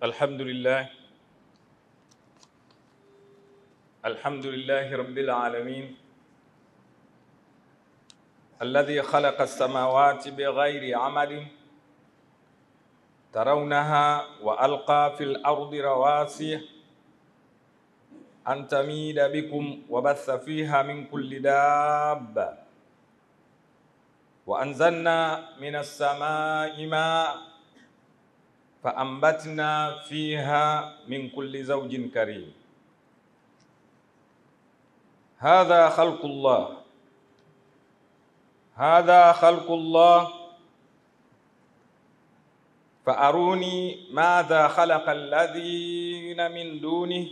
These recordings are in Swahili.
الحمد لله رب العالمين الذي خلق السماوات بغير عمد ترونها وألقى في الأرض رواسي أن تميد بكم وبث فيها من كل دابة وأنزلنا من السماء ماء فأنبتنا فيها من كل زوج كريم. هذا خلق الله فأروني ماذا خلق الذين من دونه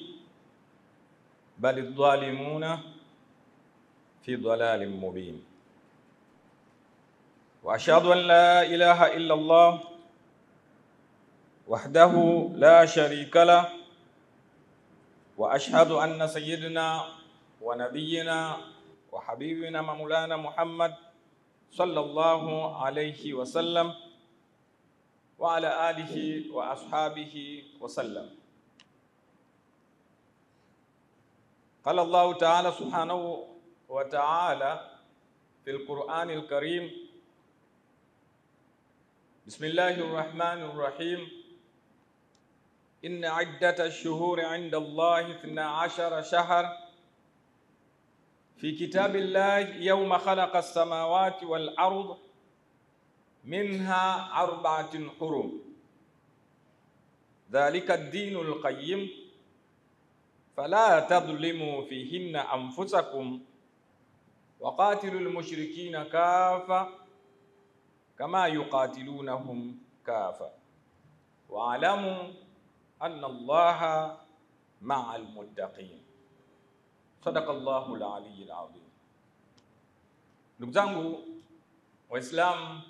بل الظالمون في ضلال مبين. وأشهد أن لا إله إلا الله وحده لا شريك له، وأشهد أن سيدنا ونبينا وحبيبنا مولانا محمد صلى الله عليه وسلم وعلى آله وأصحابه وسلم. قال الله تعالى سبحانه وتعالى في القرآن الكريم: بسم الله الرحمن الرحيم. إن عدة الشهور عند الله 12 شهر في كتاب الله يوم خلق السماوات والأرض منها 4 حرم ذلك الدين القيم فلا تظلموا فيهن أنفسكم وقاتلوا المشركين كافة كما يقاتلونهم كافة واعلموا أن الله مع المتقين. صدق الله العلي العظيم. Ndugu zangu Waislamu,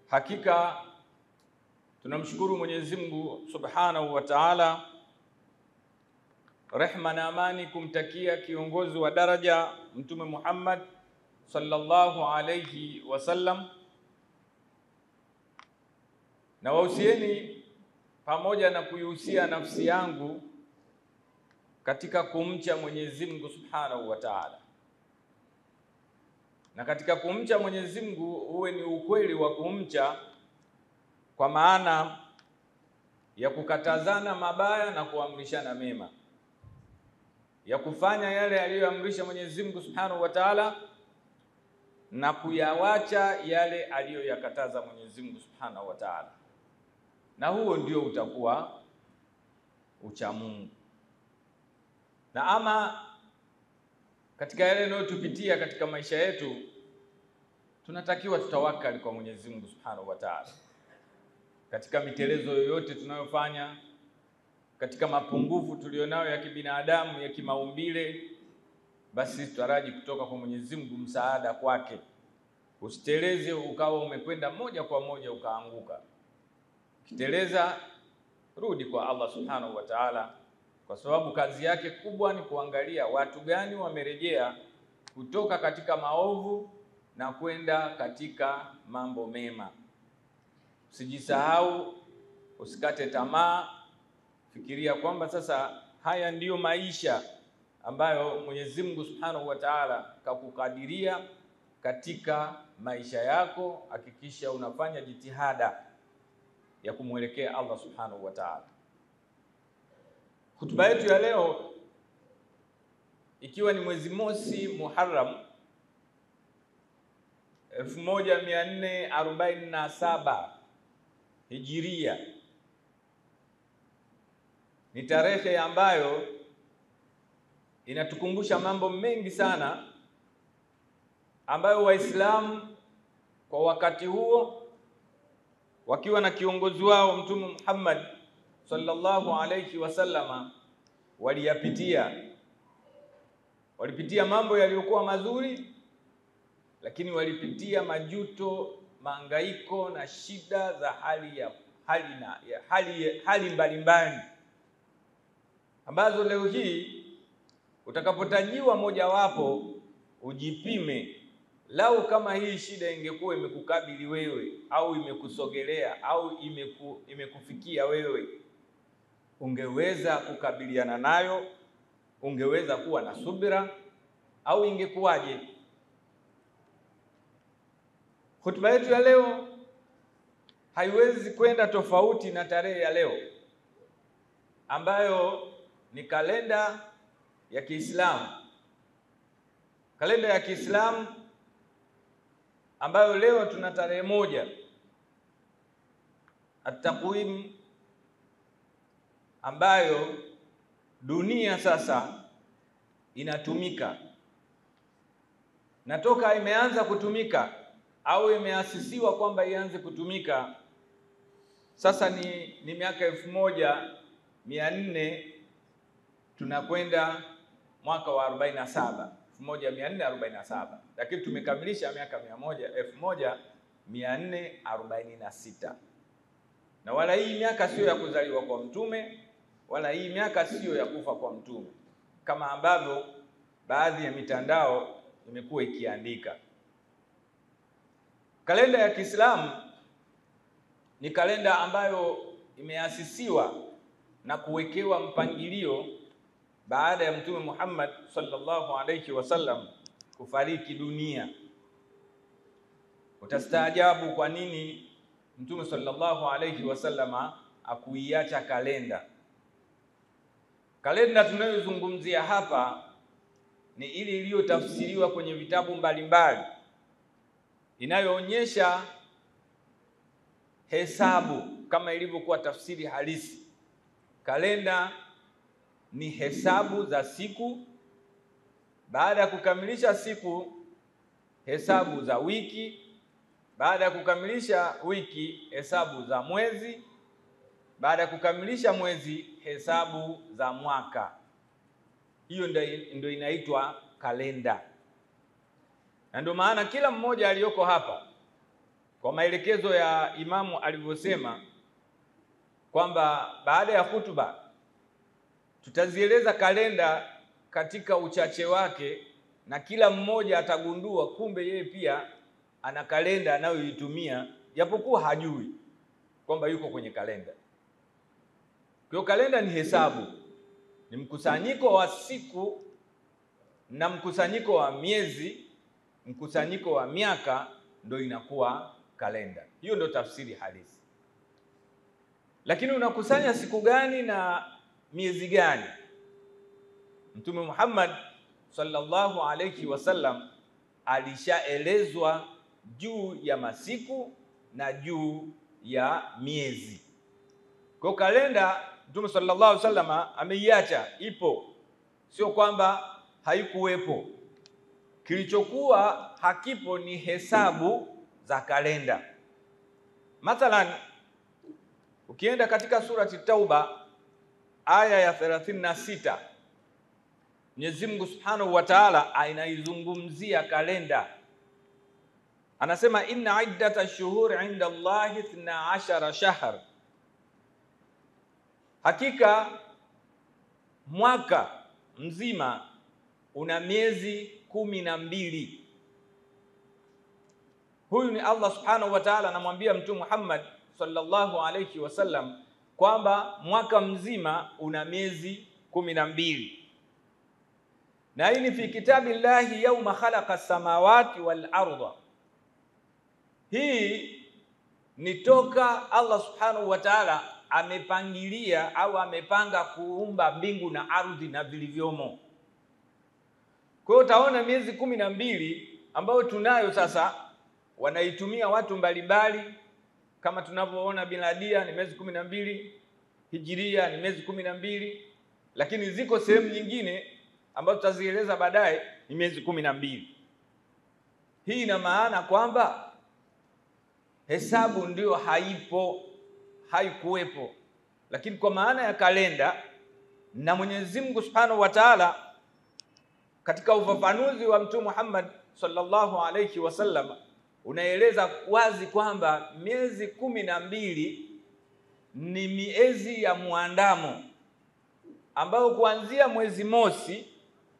hakika tunamshukuru Mwenyezi Mungu Subhanahu wa Ta'ala, rehma na amani kumtakia kiongozi wa daraja Mtume Muhammad sallallahu alayhi wasallam, na wahusieni pamoja na kuihusia nafsi yangu katika kumcha Mwenyezi Mungu Subhanahu wa Ta'ala. Na katika kumcha Mwenyezi Mungu uwe ni ukweli wa kumcha, kwa maana ya kukatazana mabaya na kuamrishana mema, ya kufanya yale aliyoamrisha Mwenyezi Mungu Subhanahu wa Ta'ala na kuyawacha yale aliyoyakataza Mwenyezi Mungu Subhanahu wa Ta'ala. Na huo ndio utakuwa ucha Mungu. Na ama katika yale yanayotupitia katika maisha yetu, tunatakiwa tutawakali kwa Mwenyezi Mungu Subhanahu wa Ta'ala. Katika mitelezo yoyote tunayofanya, katika mapungufu tulionayo ya kibinadamu, ya kimaumbile, basi tutaraji kutoka kwa Mwenyezi Mungu msaada kwake. Usiteleze ukawa umekwenda moja kwa moja ukaanguka. Kiteleza, rudi kwa Allah Subhanahu wa Ta'ala, kwa sababu kazi yake kubwa ni kuangalia watu gani wamerejea kutoka katika maovu na kwenda katika mambo mema. Usijisahau, usikate tamaa, fikiria kwamba sasa haya ndiyo maisha ambayo Mwenyezi Mungu Subhanahu wa Ta'ala kakukadiria katika maisha yako. Hakikisha unafanya jitihada ya kumwelekea Allah Subhanahu wa Ta'ala. Hutuba yetu ya leo, ikiwa ni mwezi mosi Muharram 1447 Hijiria, ni tarehe ambayo inatukumbusha mambo mengi sana ambayo Waislamu kwa wakati huo wakiwa na kiongozi wao Mtume Muhammad sallallahu alayhi wasallama waliyapitia. Walipitia mambo yaliyokuwa mazuri, lakini walipitia majuto, mahangaiko na shida za hali mbalimbali, ambazo leo hii utakapotajiwa mojawapo ujipime lau kama hii shida ingekuwa imekukabili wewe au imekusogelea au imekufikia wewe, ungeweza kukabiliana nayo? Ungeweza kuwa na subira au ingekuwaje? Hotuba yetu ya leo haiwezi kwenda tofauti na tarehe ya leo ambayo ni kalenda ya Kiislamu. Kalenda ya Kiislamu ambayo leo tuna tarehe 1 at-taqwim, ambayo dunia sasa inatumika, na toka imeanza kutumika au imeasisiwa kwamba ianze kutumika sasa ni miaka 1400, tunakwenda mwaka wa 1447, lakini tumekamilisha miaka 1446. Na wala hii miaka sio ya kuzaliwa kwa mtume, wala hii miaka sio ya kufa kwa mtume, kama ambavyo baadhi ya mitandao imekuwa ikiandika. Kalenda ya Kiislamu ni kalenda ambayo imeasisiwa na kuwekewa mpangilio baada ya Mtume Muhammad sallallahu alayhi wasallam kufariki dunia. Utastaajabu kwa nini Mtume sallallahu alayhi wasallam akuiacha kalenda. Kalenda tunayozungumzia hapa ni ile iliyotafsiriwa kwenye vitabu mbalimbali, inayoonyesha hesabu kama ilivyokuwa tafsiri halisi. Kalenda ni hesabu za siku, baada ya kukamilisha siku hesabu za wiki, baada ya kukamilisha wiki hesabu za mwezi, baada ya kukamilisha mwezi hesabu za mwaka. Hiyo ndio inaitwa kalenda. Na ndio maana kila mmoja aliyoko hapa, kwa maelekezo ya imamu alivyosema kwamba baada ya hutuba tutazieleza kalenda katika uchache wake, na kila mmoja atagundua kumbe yeye pia ana kalenda anayoitumia japokuwa hajui kwamba yuko kwenye kalenda. Kwa kalenda ni hesabu, ni mkusanyiko wa siku na mkusanyiko wa miezi, mkusanyiko wa miaka, ndio inakuwa kalenda. Hiyo ndio tafsiri halisi. Lakini unakusanya siku gani na miezi gani? Mtume Muhammad sallallahu alayhi wasallam alishaelezwa juu ya masiku na juu ya miezi. Kwa kalenda Mtume sallallahu alayhi wasallam ameiacha, ipo, sio kwamba haikuwepo. Kilichokuwa hakipo ni hesabu za kalenda. Mathalan, ukienda katika surati Tauba aya ya 36, Mwenyezi Mungu Subhanahu wa Ta'ala anaizungumzia kalenda. Anasema inna iddata shuhuri inda Allahi 12 shahr, hakika mwaka mzima una miezi 12. Huyu ni Allah Subhanahu wa Ta'ala anamwambia Mtume Muhammad sallallahu alayhi wasallam kwamba mwaka mzima una miezi 12. Na hii ni fi kitabillahi yawma khalaqa as-samawati wal arda. Hii ni toka Allah Subhanahu wa Ta'ala amepangilia au amepanga kuumba mbingu na ardhi na vilivyomo. Kwa hiyo utaona miezi 12 ambayo tunayo sasa wanaitumia watu mbalimbali, kama tunavyoona biladia ni miezi 12, hijiria ni miezi 12, lakini ziko sehemu nyingine ambazo tutazieleza baadaye ni miezi 12. Hii ina maana kwamba hesabu ndio haipo, haikuwepo, lakini kwa maana ya kalenda, na Mwenyezi Mungu Subhanahu wa Ta'ala katika ufafanuzi wa Mtume Muhammad sallallahu alayhi wasallam unaeleza wazi kwamba miezi 12 ni miezi ya muandamo, ambao kuanzia mwezi mosi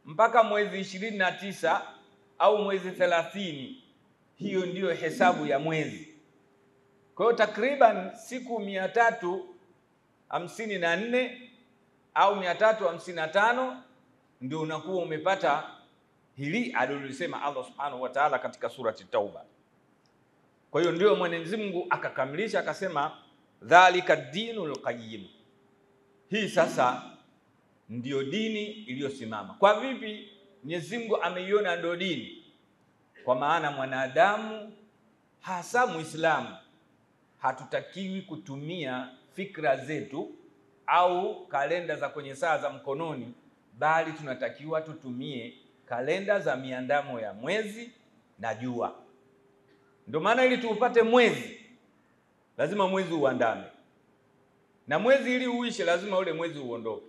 mpaka mwezi 29 au mwezi 30. Hiyo ndiyo hesabu ya mwezi. Kwa hiyo takriban siku 354 au 355 ndio unakuwa umepata hili alilolisema Allah Subhanahu wa Ta'ala katika surati Tauba. Kwa hiyo ndio Mwenyezi Mungu akakamilisha akasema dhalika dinul qayyim. Hii sasa ndio dini iliyosimama. Kwa vipi Mwenyezi Mungu ameiona ndio dini? Kwa maana mwanadamu hasa Muislamu hatutakiwi kutumia fikra zetu au kalenda za kwenye saa za mkononi, bali tunatakiwa tutumie kalenda za miandamo ya mwezi na jua. Ndio maana ili tuupate mwezi lazima mwezi uandame, na mwezi ili uishe lazima ule mwezi uondoke,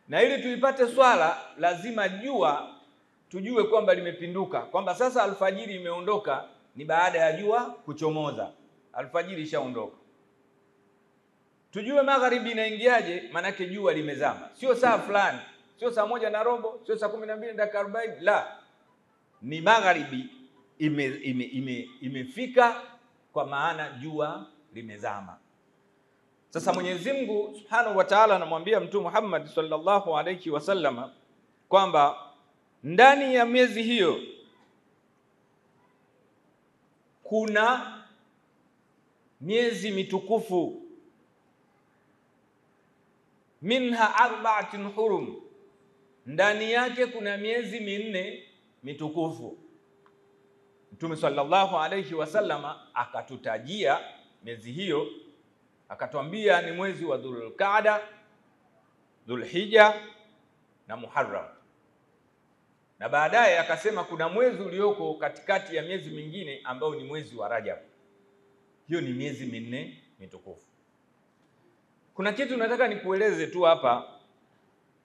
na ili tuipate swala lazima jua tujue kwamba limepinduka, kwamba sasa alfajiri imeondoka, ni baada ya jua kuchomoza, alfajiri ishaondoka. Tujue magharibi inaingiaje, manake jua limezama, sio saa fulani, sio saa 1:15, sio saa 12:40, la, ni magharibi imefika, kwa maana jua limezama. Sasa Mwenyezi Mungu Subhanahu wa Ta'ala anamwambia Mtume Muhammad sallallahu alayhi wasallam kwamba ndani ya miezi hiyo kuna miezi mitukufu, minha arba'atun hurum, ndani yake kuna miezi 4 mitukufu. Mtume sallallahu alayhi wasallama akatutajia miezi hiyo, akatuambia ni mwezi wa Dhulqaada, Dhulhijja na Muharram, na baadaye akasema kuna mwezi ulioko katikati ya miezi mingine ambao ni mwezi wa Rajab. Hiyo ni miezi 4 mitukufu. Kuna kitu nataka nikueleze tu hapa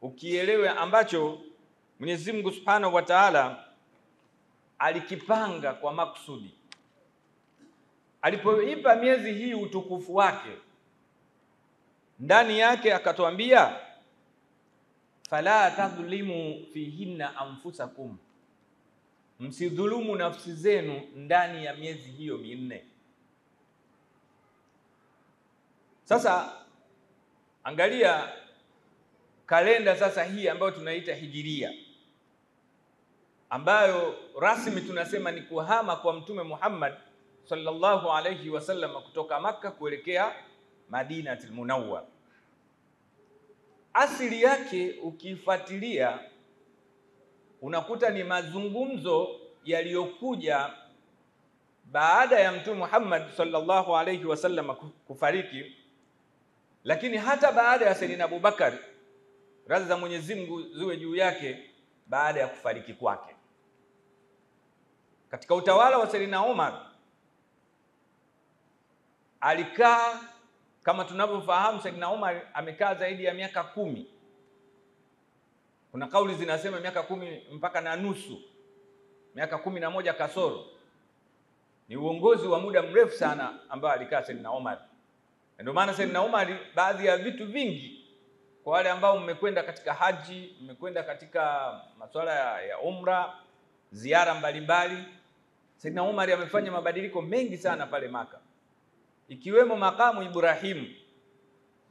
ukielewe, ambacho Mwenyezi Mungu Subhanahu wa Ta'ala alikipanga kwa makusudi. Alipoipa miezi hii utukufu wake, ndani yake akatuambia fala tadhlimu fihinna anfusakum, msidhulumu nafsi zenu ndani ya miezi hiyo 4. Sasa angalia kalenda sasa hii ambayo tunaita Hijiria, ambayo rasmi tunasema ni kuhama kwa Mtume Muhammad sallallahu alayhi wasallam kutoka Makka kuelekea Madinatul Munawwar. Asili yake ukifuatilia unakuta ni mazungumzo yaliyokuja baada ya Mtume Muhammad sallallahu alayhi wasallam kufariki, lakini hata baada ya Sayyidina Abu Bakar radhi za Mwenyezi Mungu ziwe juu yake, baada ya kufariki kwake. Katika utawala wa Sayyidina Umar alikaa, kama tunavyofahamu, Sayyidina Umar amekaa zaidi ya miaka 10. Kuna kauli zinasema miaka 10 mpaka na nusu, miaka 11 kasoro. Ni uongozi wa muda mrefu sana ambao alikaa Sayyidina Umar. Ndio maana Sayyidina Umar baadhi ya vitu vingi, kwa wale ambao mmekwenda katika haji, mmekwenda katika masuala ya umra, ziara mbalimbali, Sayyidina Umar amefanya mabadiliko mengi sana pale Maka, ikiwemo makamu Ibrahim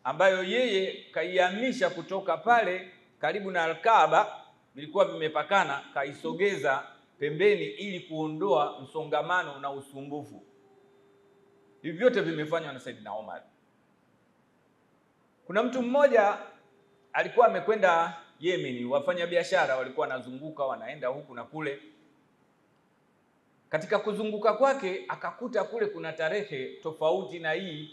ambayo yeye kaihamisha kutoka pale karibu na Al-Kaaba, vilikuwa vimepakana, kaisogeza pembeni ili kuondoa msongamano na usumbufu. Hivi vyote vimefanywa na Sayyidina Umar. Kuna mtu mmoja alikuwa amekwenda Yemen, wafanya biashara walikuwa wanazunguka wanaenda huku na kule. Katika kuzunguka kwake akakuta kule kuna tarehe tofauti na hii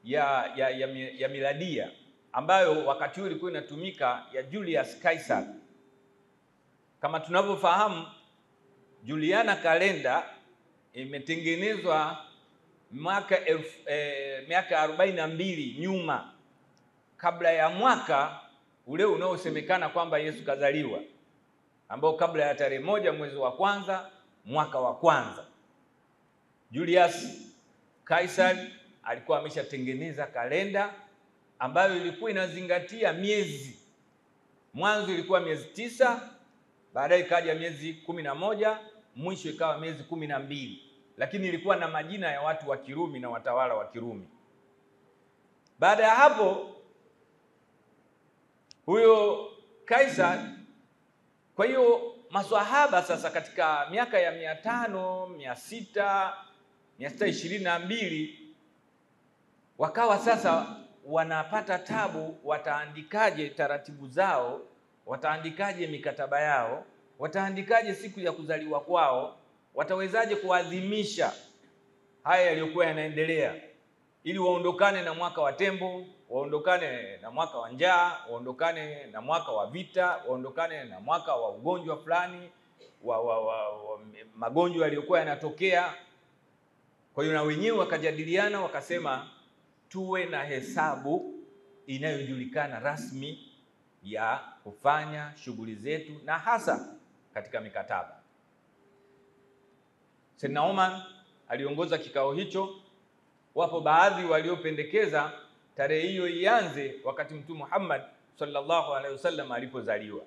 ya miladia, ambayo wakati huo ilikuwa inatumika ya Julius Caesar. Kama tunavyofahamu, Juliana kalenda imetengenezwa miaka 42 nyuma, kabla ya mwaka ule unaosemekana kwamba Yesu kazaliwa, ambao kabla ya tarehe 1 mwezi wa kwanza mwaka wa kwanza. Julius Caesar alikuwa ameshatengeneza kalenda ambayo ilikuwa inazingatia miezi. Mwanzo ilikuwa miezi 9, baadaye ikaja miezi 11, mwisho ikawa miezi 12, lakini ilikuwa na majina ya watu wa Kirumi na watawala wa Kirumi. Baada ya hapo huyo Kaisar, kwa hiyo maswahaba sasa katika miaka ya 500, 600, 622 wakawa sasa wanapata tabu, wataandikaje taratibu zao, wataandikaje mikataba yao, wataandikaje siku ya kuzaliwa kwao, watawezaje kuadhimisha haya yaliyokuwa yanaendelea, ili waondokane na mwaka wa tembo, waondokane na mwaka wa njaa, waondokane na mwaka wa vita, waondokane na mwaka wa ugonjwa fulani wa magonjwa yaliyokuwa yanatokea. Kwa hiyo na wenyewe wakajadiliana, wakasema tuwe na hesabu inayojulikana rasmi ya kufanya shughuli zetu, na hasa katika mikataba. Sayyidna Umar aliongoza kikao hicho. Wapo baadhi waliopendekeza tarehe hiyo ianze wakati Mtume Muhammad sallallahu alaihi wasallam alipozaliwa.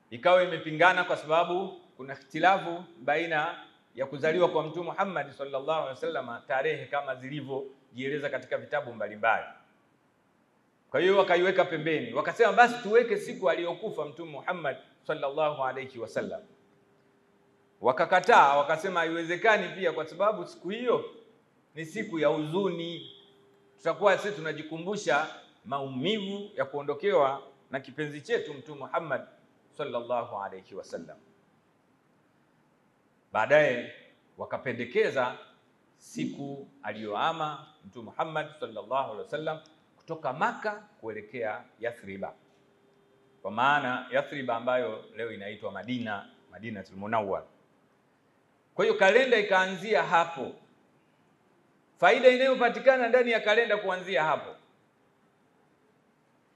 Ikawa imepingana kwa sababu kuna ikhtilafu baina ya kuzaliwa kwa Mtume Muhammad sallallahu alaihi wasallam, tarehe kama zilivyojieleza katika vitabu mbalimbali. Kwa hiyo wakaiweka pembeni, wakasema basi tuweke siku aliyokufa Mtume Muhammad sallallahu alaihi wasallam. Wakakataa, wakasema haiwezekani pia, kwa sababu siku hiyo ni siku ya huzuni, tutakuwa sisi tunajikumbusha maumivu ya kuondokewa na kipenzi chetu Mtume Muhammad sallallahu alaihi wasallam. Baadaye wakapendekeza siku aliyoama Mtume Muhammad sallallahu alaihi wasallam kutoka Maka kuelekea Yathriba, kwa maana Yathriba ambayo leo inaitwa Madinatul Munawwar. Kwa hiyo kalenda ikaanzia hapo. Faida inayopatikana ndani ya kalenda kuanzia hapo,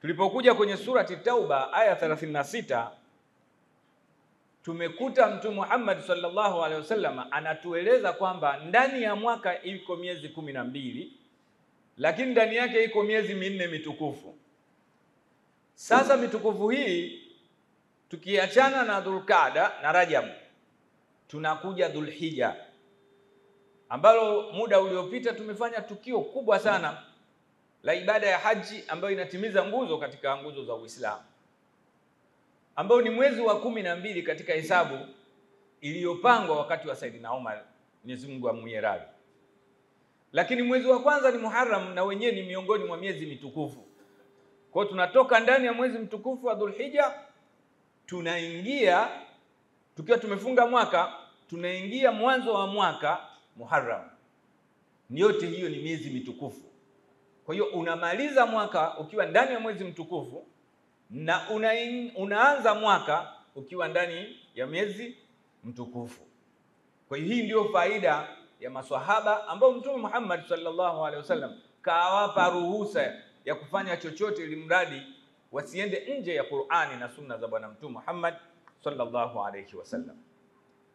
tulipokuja kwenye surati Tauba aya 36, tumekuta Mtume Muhammad sallallahu alaihi wasallam anatueleza kwamba ndani ya mwaka iko miezi 12, lakini ndani yake iko miezi 4 mitukufu. Sasa mitukufu hii tukiachana na Dhulqaada na Rajab, tunakuja Dhulhijja, ambalo muda uliopita tumefanya tukio kubwa sana la ibada ya haji ambayo inatimiza nguzo katika nguzo za Uislamu, ambao ni mwezi wa 12 katika hesabu iliyopangwa wakati wa Saidina Umar, Mwenyezi Mungu amwie radhi. Lakini mwezi wa kwanza ni Muharram, na wenyewe ni miongoni mwa miezi mitukufu. Kwa hiyo tunatoka ndani ya mwezi mtukufu wa Dhulhijja, tunaingia tukiwa tumefunga mwaka, tunaingia mwanzo wa mwaka Muharram. Yote hiyo ni miezi mitukufu. Kwa hiyo unamaliza mwaka ukiwa ndani ya mwezi mtukufu, na unaanza mwaka ukiwa ndani ya miezi mtukufu. Kwa hiyo hii ndio faida ya maswahaba ambao Mtume Muhammad sallallahu alaihi wasallam kawapa ruhusa ya kufanya chochote ili mradi wasiende nje ya Qur'ani na sunna za Bwana Mtume Muhammad sallallahu alaihi wasallam.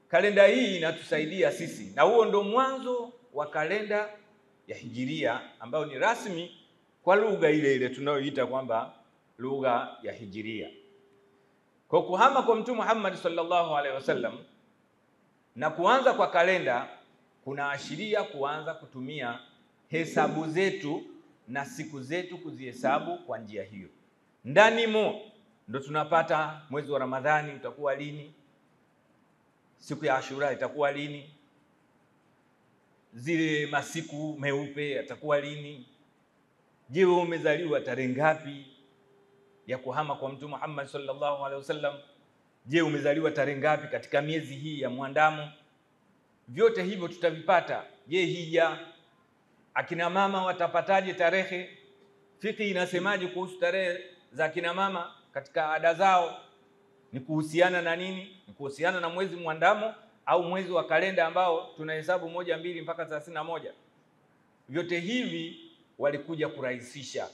Kalenda hii inatusaidia sisi, na huo ndo mwanzo wa kalenda ya Hijiria ambayo ni rasmi kwa lugha ile ile tunayoita kwamba lugha ya Hijiria. Kwa kuhama kwa Mtume Muhammad sallallahu alaihi wasallam na kuanza kwa kalenda kunaashiria kuanza kutumia hesabu zetu na siku zetu kuzihesabu kwa njia hiyo. Ndani ndo tunapata mwezi wa Ramadhani utakuwa lini, siku ya Ashura itakuwa lini, zile masiku meupe yatakuwa lini. Je, umezaliwa tarehe ngapi ya kuhama kwa Mtume Muhammad sallallahu alaihi wasallam? Je, umezaliwa tarehe ngapi katika miezi hii ya mwandamo? Vyote hivyo tutavipata. Je, hija, akina mama watapataje tarehe? Fiqh inasemaje kuhusu tarehe za akina mama katika ada zao? Ni kuhusiana na nini? Ni kuhusiana na mwezi mwandamo au mwezi wa kalenda ambao tunahesabu 1, 2 mpaka 31? Vyote hivi walikuja kurahisisha,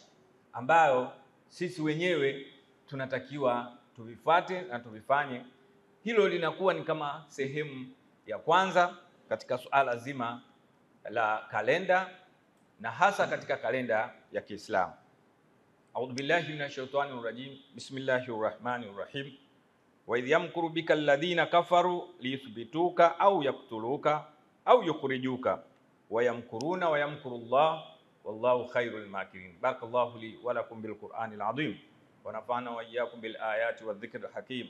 ambayo sisi wenyewe tunatakiwa tuvifuate na tuvifanye. Hilo linakuwa ni kama sehemu ya kwanza katika suala zima la kalenda, na hasa katika kalenda ya Kiislamu. A'udhu billahi minash shaitani rajim. Bismillahir rahmanir rahim. wa idh yamkuru bika alladhina kafaru liyuthbituka au yaktuluka au yukhrijuka wa yamkuruna wa yamkuru Allah wallahu khairul makirin. Barakallahu li wa lakum bil Qur'anil azim wa nafa'ana wa iyyakum bil ayati wadh-dhikril hakim.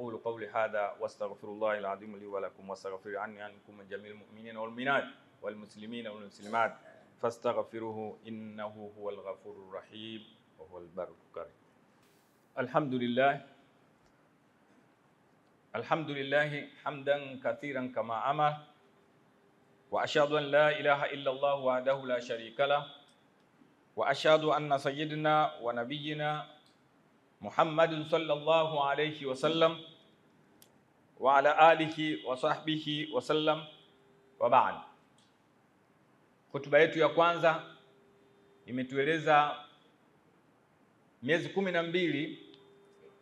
أقول قولي هذا واستغفر الله العظيم لي ولكم واستغفر عني عنكم جميع المؤمنين والمؤمنات والمسلمين والمسلمات فاستغفروه إنه هو الغفور الرحيم وهو البر الكريم. الحمد لله حمدا كثيرا كما أمر وأشهد أن لا إله إلا الله وحده لا شريك له وأشهد أن سيدنا ونبينا محمد صلى الله عليه وسلم وعلى آله وصحبه وسلم وبعد. Hotuba yetu ya kwanza imetueleza miezi 12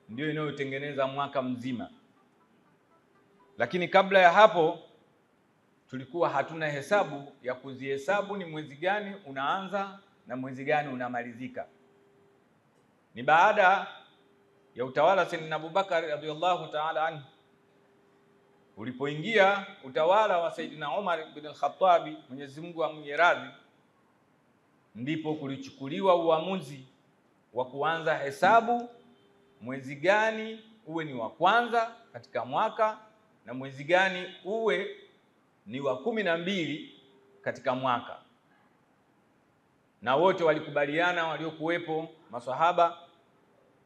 ndio inayotengeneza mwaka mzima, lakini kabla ya hapo tulikuwa hatuna hesabu ya kuzihesabu ni mwezi gani unaanza na mwezi gani unamalizika. Ni baada ya utawala Sayyidina Abubakar radhiyallahu ta'ala anhu, ulipoingia utawala wa Sayyidina Umar ibn al-Khattab, Mwenyezi Mungu amwonye radhi, ndipo kulichukuliwa uamuzi wa kuanza hesabu mwezi gani uwe ni wa kwanza katika mwaka na mwezi gani uwe ni wa 12 katika mwaka. Na wote walikubaliana waliokuwepo maswahaba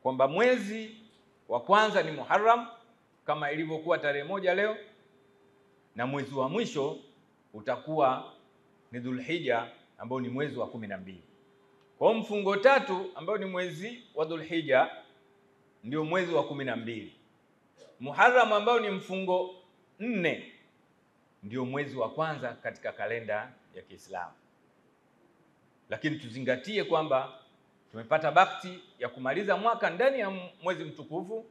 kwamba mwezi wa kwanza ni Muharram kama ilivyokuwa tarehe 1 leo, na mwezi wa mwisho utakuwa ni Dhulhijja ambao ni mwezi wa 12. Kwa mfungo 3 ambao ni mwezi wa Dhulhijja ndio mwezi wa 12. Muharram ambao ni mfungo 4 ndio mwezi wa kwanza katika kalenda ya Kiislamu. Lakini tuzingatie kwamba tumepata bahati ya kumaliza mwaka ndani ya mwezi mtukufu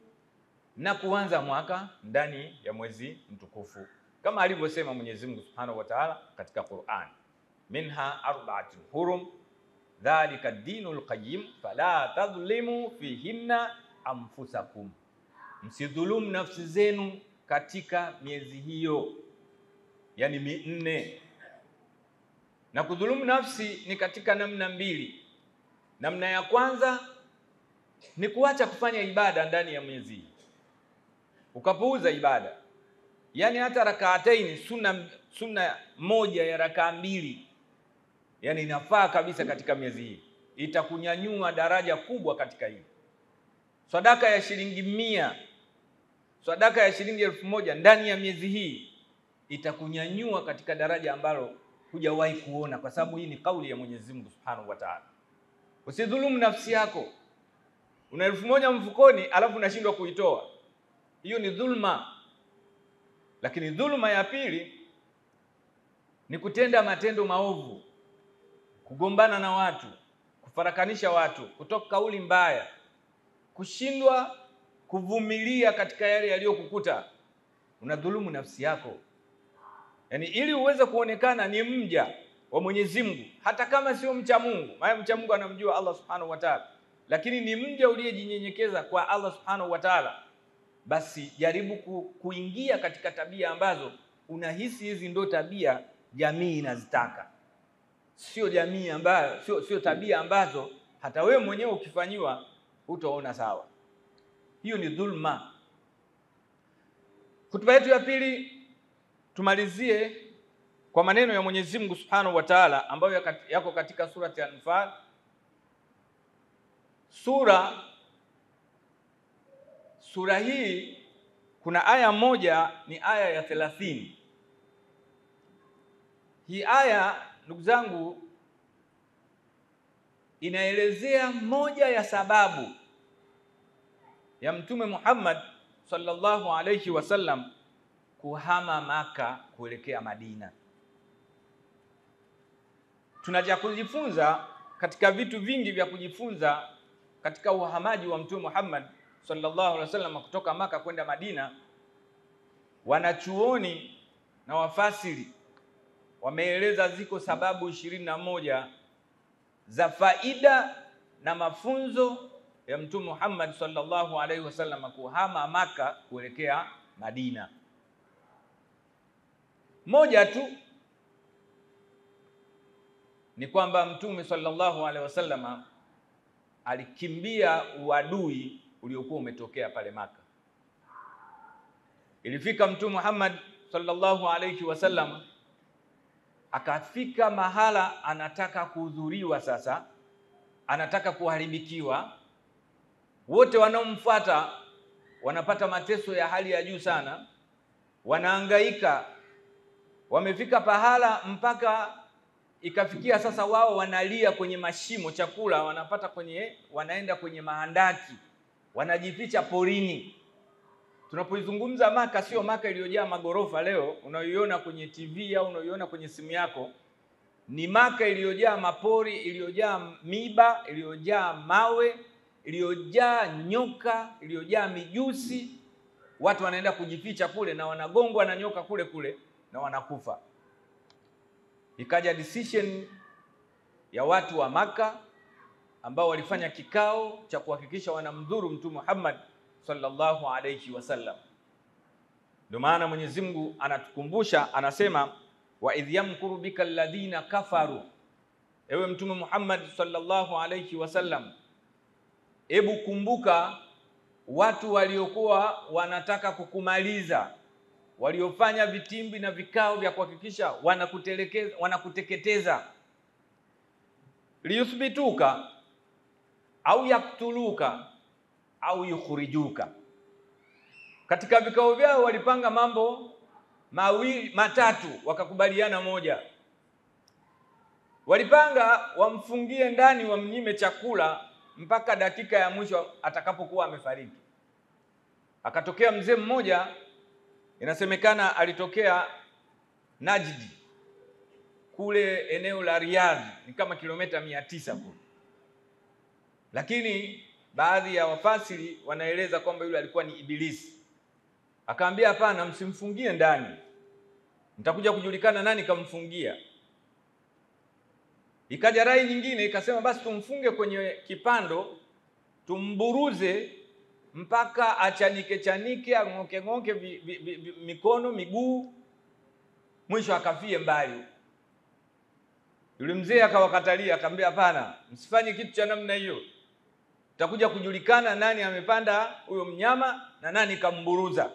na kuanza mwaka ndani ya mwezi mtukufu kama alivyosema Mwenyezi Mungu Subhanahu wa Ta'ala katika Qur'an, minha arba'atun hurum dhalika ad-dinul qayyim fala tadhlimu fihinna anfusakum, msidhulumu nafsi zenu katika miezi hiyo, yani minne. Na kudhulumu nafsi ni katika namna mbili. Namna ya kwanza ni kuacha kufanya ibada ndani ya mwezi, ukapuuza ibada, yani hata rak'ataini sunna moja ya rakaa 2, yani inafaa kabisa katika miezi hii, itakunyanyua daraja kubwa katika hii. Sadaka ya shilingi 100, sadaka ya shilingi 1000 ndani ya miezi hii itakunyanyua katika daraja ambalo hujawahi kuona, kwa sababu hii ni kauli ya Mwenyezi Mungu Subhanahu wa Ta'ala. Usidhulumu nafsi yako. Una 1000 mfukoni alafu unashindwa kuitoa, hiyo ni dhulma. Lakini dhulma ya pili ni kutenda matendo maovu, kugombana na watu, kufarakanisha watu, kutoka kauli mbaya, kushindwa kuvumilia katika yale yaliyokukuta. Unadhulumu nafsi yako. Yani ili uweze kuonekana ni mja wa Mwenyezi Mungu, hata kama sio mcha Mungu, maana mcha Mungu anamjua Allah Subhanahu wa Ta'ala, lakini ni mja uliyejinyenyekeza kwa Allah Subhanahu wa Ta'ala, basi jaribu kuingia katika tabia ambazo unahisi hizi ndio tabia jamii inazitaka. Sio jamii ambayo sio tabia ambazo hata wewe mwenyewe ukifanyiwa utaona sawa. Hiyo ni dhulma. Hotuba yetu ya pili tumalizie kwa maneno ya Mwenyezi Mungu Subhanahu wa Ta'ala ambayo yako katika surati Al-Anfal. Sura hii kuna aya moja ni aya ya 30. Hii aya ndugu zangu inaelezea moja ya sababu ya Mtume Muhammad sallallahu alayhi wasallam kuhama Maka kuelekea Madina. Tunaja kujifunza katika vitu vingi vya kujifunza katika uhamaji wa Mtume Muhammad sallallahu alaihi wasallam kutoka Maka kwenda Madina. Wanachuoni na wafasiri wameeleza ziko sababu 21 za faida na mafunzo ya Mtume Muhammad sallallahu alaihi wasallam kuhama Maka kuelekea Madina. Moja tu ni kwamba Mtume sallallahu alaihi wasallam alikimbia uadui uliokuwa umetokea pale Maka. Ilifika Mtume Muhammad sallallahu alaihi wasallam akafika mahala anataka kuhudhuriwa, sasa anataka kuharibikiwa. Wote wanaomfuata wanapata mateso ya hali ya juu sana, wanahangaika. Wamefika pahala mpaka ikafikia sasa wao wanalia kwenye mashimo, chakula wanapata wanaenda kwenye mahandaki, wanajificha porini. Tunapoizungumza Maka, sio Maka iliyojaa magorofa leo unayoiona kwenye TV au unayoiona kwenye simu yako. Ni Maka iliyojaa mapori, iliyojaa miba, iliyojaa mawe, iliyojaa nyoka, iliyojaa mijusi. Watu wanaenda kujificha kule na wanagongwa na nyoka kule kule na wanakufa. Ikaja decision ya watu wa Maka ambao walifanya kikao cha kuhakikisha wanamdhuru Mtume Muhammad sallallahu alayhi wasallam. Ndio maana Mwenyezi Mungu anatukumbusha, anasema wa idh yamkuru bika alladhina kafaru. Ewe Mtume Muhammad sallallahu alayhi wasallam, hebu kumbuka watu waliokuwa wanataka kukumaliza, waliofanya vitimbi na vikao vya kuhakikisha wanakuteketeza. Liyuthbituka au yaktuluka au yukhrijuka. Katika vikao vyao walipanga mambo matatu, wakakubaliana moja. Walipanga wamfungie ndani, wamnyime chakula mpaka dakika ya mwisho atakapokuwa amefariki. Akatokea mzee mmoja, inasemekana alitokea Najdi kule eneo la Riyadh, ni kama kilomita 900 kule. Lakini baadhi ya wafasiri wanaeleza kwamba yule alikuwa ni Ibilisi. Akaambia hapana, msimfungie ndani, mtakuja kujulikana nani kamfungia. Ikaja rai nyingine ikasema basi tumfunge kwenye kipando, tumburuze mpaka achanike, ang'oke mikono, miguu, mwisho akafie mbali. Yule mzee akawakatalia, akamwambia hapana, msifanye kitu cha namna hiyo. Takuja kujulikana nani amepanda huyo mnyama na nani kamburuza.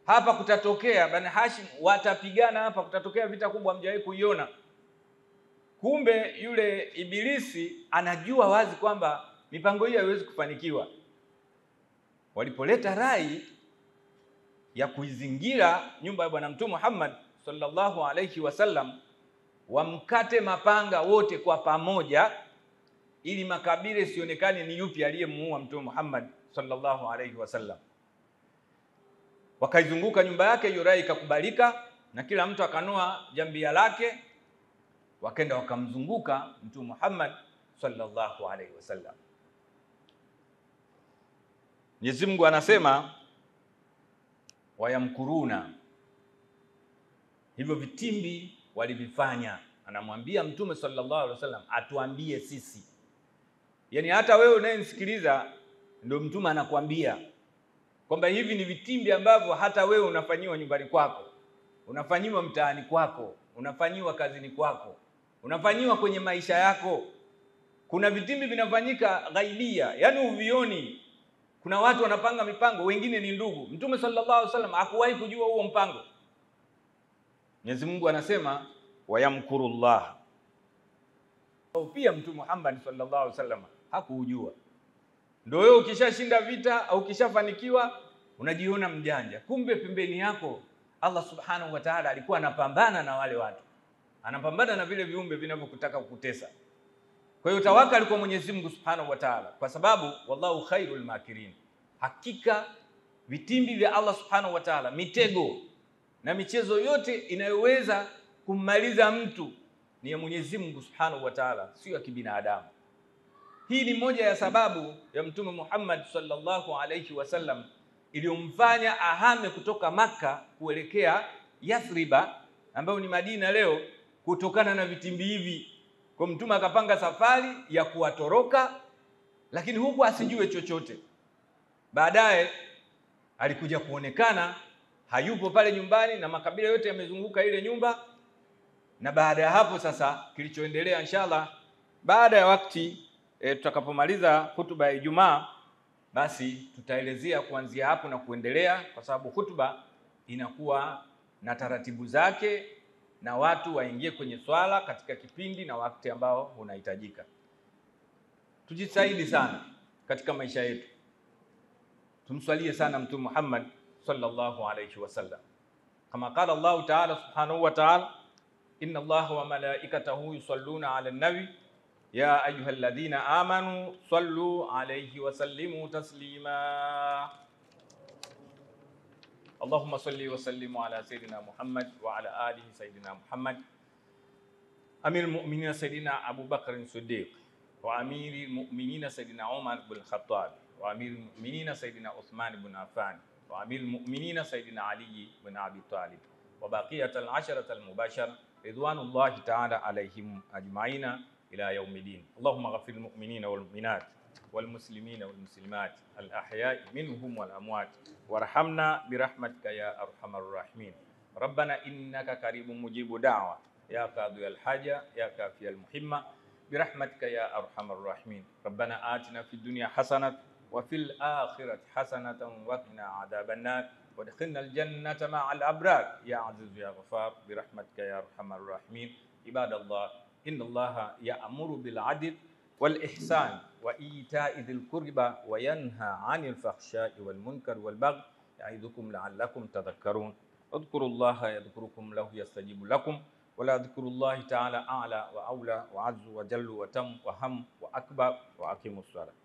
Hapa kutatokea Bani Hashim watapigana, hapa kutatokea vita kubwa hamjawahi kuiona. Kumbe yule Ibilisi anajua wazi kwamba mipango hiyo haiwezi kufanikiwa. Walipoleta rai ya kuizingira nyumba ya Bwana Mtume Muhammad sallallahu alayhi wasallam, wamkate mapanga wote kwa pamoja ili makabila isionekane ni yupi aliyemuua Mtume Muhammad sallallahu alayhi wasallam. Wakaizunguka nyumba yake, hiyo rai ikakubalika na kila mtu akanoa jambia lake, wakaenda wakamzunguka Mtume Muhammad sallallahu alayhi wasallam. Mwenyezi Mungu anasema wayamkuruna, hivyo vitimbi walivifanya. Anamwambia Mtume sallallahu alaihi wasallam atuambie sisi. Yaani hata wewe unayenisikiliza ndio Mtume anakuambia kwamba hivi ni vitimbi ambavyo hata wewe unafanyiwa nyumbani kwako, unafanyiwa mtaani kwako, unafanyiwa kazini kwako, unafanyiwa kwenye maisha yako. Kuna vitimbi vinafanyika ghaibia, yani uvioni. Kuna watu wanapanga mipango, wengine ni ndugu. Mtume sallallahu alaihi wasallam hakuwahi kujua huo mpango. Mwenyezi Mungu anasema wayamkurullah. Pia Mtume Muhammad sallallahu alaihi wasallam hakujua. Ndio wewe ukishashinda vita au ukishafanikiwa unajiona mjanja. Kumbe pembeni yako Allah subhanahu wa ta'ala alikuwa anapambana na wale watu. Anapambana na vile viumbe vinavyokutaka kukutesa. Kwa hiyo tawakkali kwa Mwenyezi Mungu subhanahu wa ta'ala, kwa sababu wallahu khairul makirin. Hakika vitimbi vya Allah subhanahu wa ta'ala, mitego na michezo yote inayoweza kummaliza mtu ni ya Mwenyezi Mungu subhanahu wa ta'ala, sio ya kibinadamu. Hii ni moja ya sababu ya Mtume Muhammad sallallahu alayhi wasallam iliyomfanya ahame kutoka Makka kuelekea Yathriba ambayo ni Madina leo, kutokana na vitimbi hivi. Kwa Mtume akapanga safari ya kuwatoroka lakini huku asijue chochote. Baadaye alikuja kuonekana hayupo pale nyumbani na makabila yote yamezunguka ile nyumba. Na baada ya hapo sasa kilichoendelea, inshallah baada ya wakati tutakapomaliza hutuba ya Ijumaa, basi tutaelezea kuanzia hapo na kuendelea, kwa sababu hutuba inakuwa na taratibu zake na watu waingie kwenye swala katika kipindi na wakati ambao unahitajika. Tujitahidi sana katika maisha yetu, tumswalie sana Mtume Muhammad sallallahu alayhi wasallam, kama qala Allah ta'ala subhanahu wa ta'ala, inna Allaha wa malaikatahu yusalluna 'alan nabi ya ayyuhalladhina amanu sallu alayhi wa sallimu taslima. Allahumma salli wa sallim ala sayyidina Muhammad wa ala alihi sayyidina Muhammad. Amirul mu'minin sayyidina Abu Bakr as-Siddiq wa amirul mu'minin sayyidina Umar bin Khattab wa amirul mu'minin sayyidina Uthman bin Affan wa amirul mu'minin sayyidina Ali bin Abi Talib wa baqiyatul asharatul mubashshara ridwanullahi ta'ala alayhim ajma'ina ila yawmiddin. Allahumma ghfir lil mu'minina wal mu'minat wal muslimina wal muslimat al ahya'i minhum wal amwat warhamna birahmatika ya arhamar rahimin. Rabbana innaka qaribun mujibu da'wa ya qadiyal haja ya kafiyal muhimma birahmatika ya arhamar rahimin. Rabbana atina fid dunya hasanatan wa fil akhirati hasanatan wa qina adhaban nar وادخلنا الجنة مع الأبرار يا عزيز يا غفار برحمتك يا أرحم الراحمين. عباد الله، إن الله يأمر بالعدل والإحسان وإيتاء ذي القربى وينهى عن الفحشاء والمنكر والبغي يعظكم لعلكم تذكرون. اذكروا الله يذكركم له يستجيب لكم ولا ذكر الله تعالى أعلى وأولى وعز وجل وتم وهم وأكبر وأقيموا الصلاة.